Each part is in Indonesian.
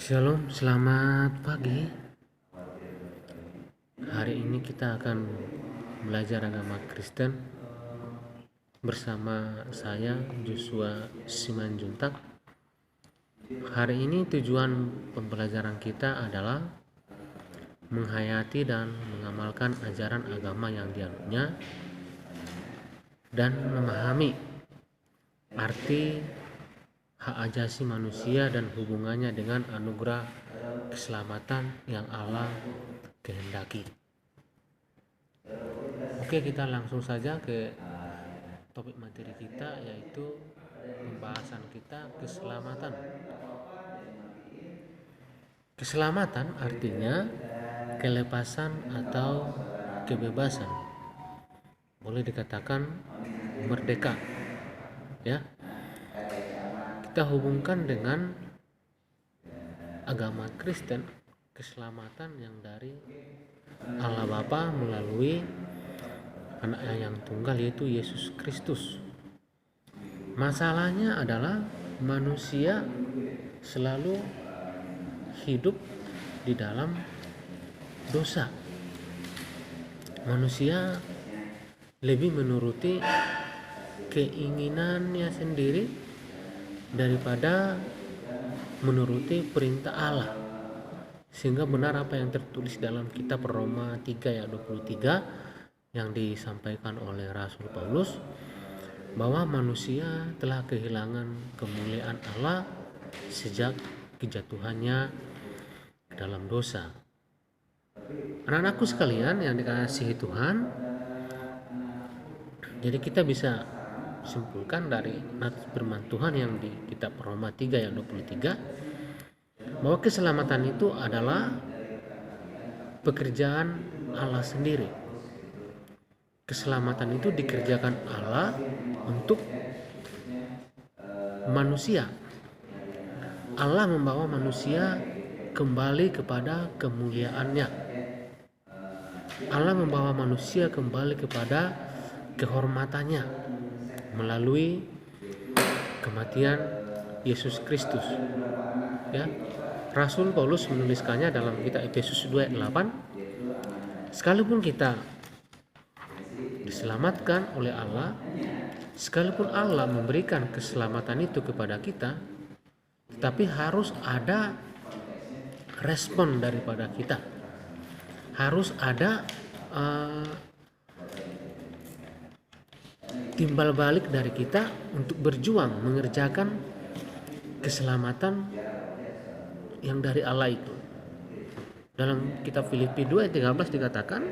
Shalom, selamat pagi. Hari ini kita akan belajar agama Kristen bersama saya Joshua Simanjuntak. Hari ini tujuan pembelajaran kita adalah menghayati dan mengamalkan ajaran agama yang dianutnya dan memahami arti hak asasi manusia dan hubungannya dengan anugerah keselamatan yang Allah kehendaki. Oke, kita langsung saja ke topik materi kita, yaitu pembahasan kita keselamatan. Keselamatan artinya kelepasan atau kebebasan. Boleh dikatakan merdeka. Ya. Kita hubungkan dengan agama Kristen, keselamatan yang dari Allah Bapa melalui Anaknya yang tunggal, yaitu Yesus Kristus. Masalahnya adalah manusia selalu hidup di dalam dosa. Manusia lebih menuruti keinginannya sendiri daripada menuruti perintah Allah. Sehingga benar apa yang tertulis dalam kitab Roma 3 ayat 23 yang disampaikan oleh Rasul Paulus, bahwa manusia telah kehilangan kemuliaan Allah sejak kejatuhannya dalam dosa. Anak-anakku sekalian yang dikasihi Tuhan, jadi kita bisa simpulkan dari firman Tuhan yang di kitab Roma 3 ayat 23 bahwa keselamatan itu adalah pekerjaan Allah sendiri. Keselamatan itu dikerjakan Allah untuk manusia. Allah membawa manusia kembali kepada kemuliaannya. Allah membawa manusia kembali kepada kehormatannya melalui kematian Yesus Kristus. Ya. Rasul Paulus menuliskannya dalam kitab Efesus 2 ayat 8. Sekalipun kita diselamatkan oleh Allah, sekalipun Allah memberikan keselamatan itu kepada kita, tetapi harus ada respon daripada kita. Harus ada timbal balik dari kita untuk berjuang mengerjakan keselamatan yang dari Allah itu. Dalam kitab Filipi 2 ayat 13 dikatakan,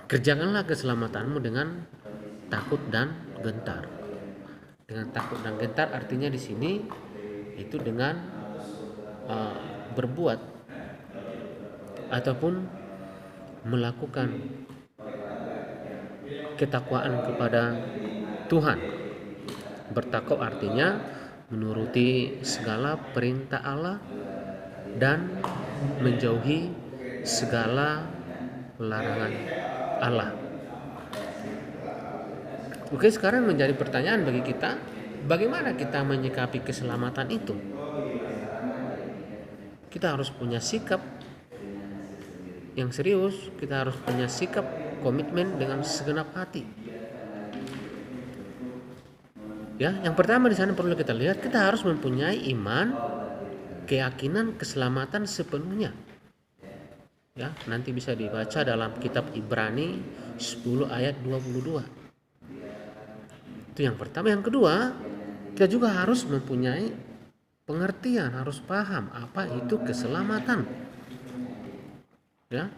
kerjakanlah keselamatanmu dengan takut dan gentar. Dengan takut dan gentar artinya di sini itu dengan berbuat ataupun melakukan ketakwaan kepada Tuhan. Bertakwa artinya menuruti segala perintah Allah dan menjauhi segala larangan Allah. Oke, sekarang menjadi pertanyaan bagi kita, bagaimana kita menyikapi keselamatan itu? Kita harus punya sikap yang serius, kita harus punya sikap komitmen dengan segenap hati. Ya, yang pertama di sana perlu kita lihat, kita harus mempunyai iman, keyakinan keselamatan sepenuhnya. Ya, nanti bisa dibaca dalam kitab Ibrani 10 ayat 22. Itu yang pertama. Yang kedua, kita juga harus mempunyai pengertian, harus paham apa itu keselamatan. Ya,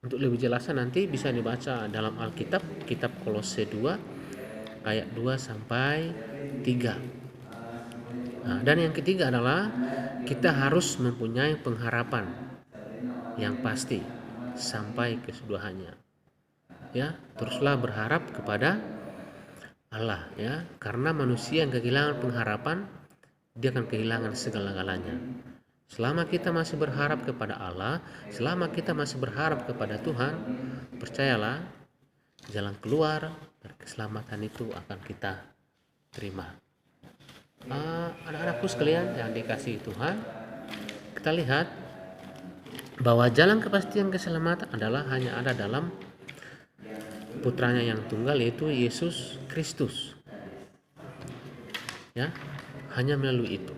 untuk lebih jelasnya nanti bisa dibaca dalam Alkitab, kitab Kolose 2 ayat 2 sampai 3. Nah, dan yang ketiga adalah kita harus mempunyai pengharapan yang pasti sampai kesudahannya. Ya, teruslah berharap kepada Allah, ya, karena manusia yang kehilangan pengharapan, dia akan kehilangan segala-galanya. Selama kita masih berharap kepada Allah, selama kita masih berharap kepada Tuhan, percayalah jalan keluar dari keselamatan itu akan kita terima. Anak-anak saudaraku sekalian yang dikasihi Tuhan, kita lihat bahwa jalan kepastian keselamatan adalah hanya ada dalam putranya yang tunggal, yaitu Yesus Kristus. Ya, hanya melalui itu.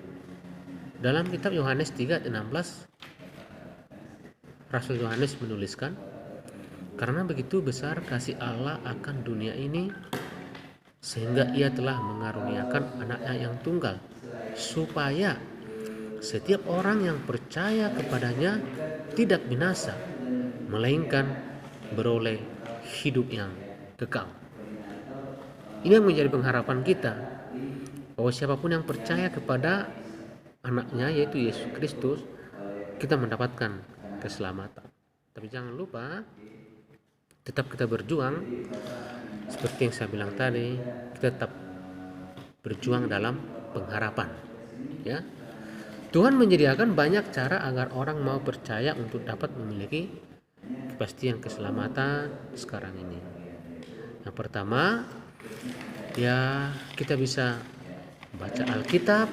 Dalam kitab Yohanes 3:16, Rasul Yohanes menuliskan, karena begitu besar kasih Allah akan dunia ini, sehingga ia telah mengaruniakan anaknya yang tunggal, supaya setiap orang yang percaya kepadanya tidak binasa, melainkan beroleh hidup yang kekal. Ini yang menjadi pengharapan kita, bahwa siapapun yang percaya kepada anaknya yaitu Yesus Kristus, kita mendapatkan keselamatan. Tapi jangan lupa, tetap kita berjuang. Seperti yang saya bilang tadi, kita tetap berjuang dalam pengharapan. Ya, Tuhan menyediakan banyak cara agar orang mau percaya untuk dapat memiliki kepastian keselamatan sekarang ini. Yang pertama, ya kita bisa baca Alkitab.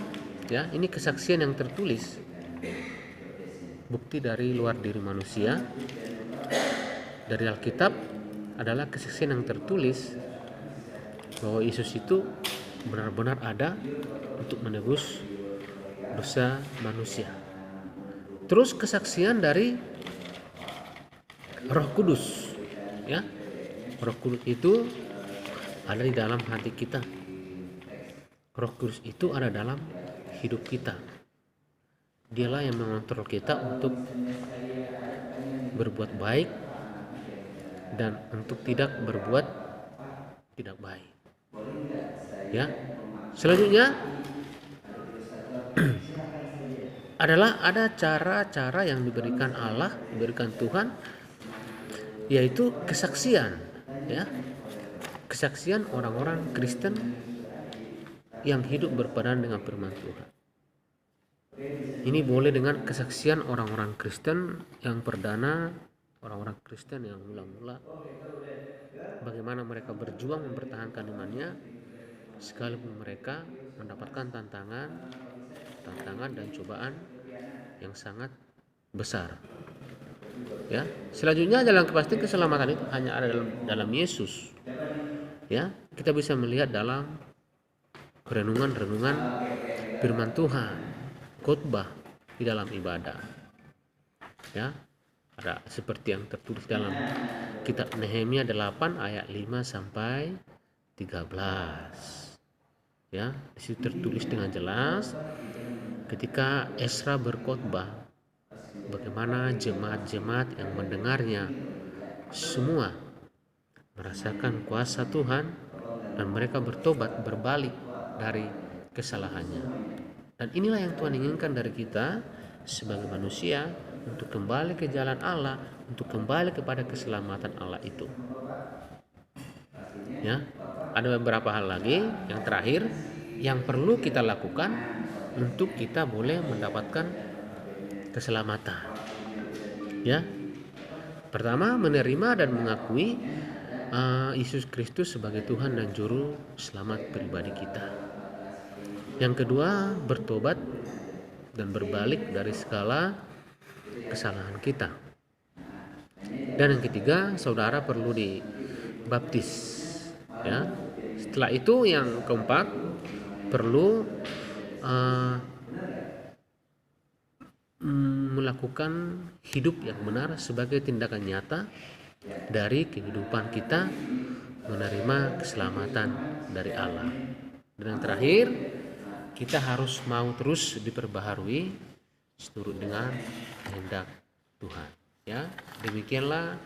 Ya, ini kesaksian yang tertulis, bukti dari luar diri manusia. Dari Alkitab adalah kesaksian yang tertulis bahwa Yesus itu benar-benar ada untuk menebus dosa manusia. Terus kesaksian dari Roh Kudus, ya. Roh Kudus itu ada di dalam hati kita. Roh Kudus itu ada dalam hidup kita. Dialah yang mengontrol kita untuk berbuat baik dan untuk tidak berbuat tidak baik. Ya. Selanjutnya adalah ada cara-cara yang diberikan Allah, diberikan Tuhan, yaitu kesaksian, ya. Kesaksian orang-orang Kristen yang hidup berpadan dengan firman Tuhan. Ini boleh dengan kesaksian orang-orang Kristen yang perdana, orang-orang Kristen yang mula-mula, bagaimana mereka berjuang mempertahankan imannya sekalipun mereka mendapatkan tantangan dan cobaan yang sangat besar. Ya, selanjutnya jalan kepastian keselamatan itu hanya ada dalam Yesus. Ya, kita bisa melihat dalam renungan-renungan firman Tuhan, khotbah di dalam ibadah. Ya, ada seperti yang tertulis dalam kitab Nehemia 8 ayat 5 sampai 13. Ya, di situ tertulis dengan jelas ketika Esra berkhotbah, bagaimana jemaat-jemaat yang mendengarnya semua merasakan kuasa Tuhan dan mereka bertobat, berbalik dari kesalahannya. Dan inilah yang Tuhan inginkan dari kita sebagai manusia, untuk kembali ke jalan Allah, untuk kembali kepada keselamatan Allah itu. Ya, ada beberapa hal lagi yang terakhir yang perlu kita lakukan untuk kita boleh mendapatkan keselamatan. Ya, pertama, menerima dan mengakui Yesus Kristus sebagai Tuhan dan Juru Selamat pribadi kita. Yang kedua, bertobat dan berbalik dari segala kesalahan kita. Dan yang ketiga, saudara perlu dibaptis. Ya. Setelah itu yang keempat, perlu melakukan hidup yang benar sebagai tindakan nyata dari kehidupan kita menerima keselamatan dari Allah. Dan yang terakhir, kita harus mau terus diperbaharui seturut dengan kehendak Tuhan. Ya, demikianlah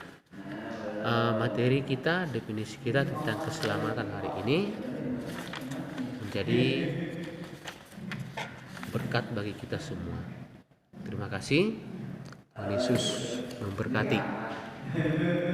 materi kita, definisi kita tentang keselamatan hari ini, menjadi berkat bagi kita semua. Terima kasih. Tuhan Yesus memberkati.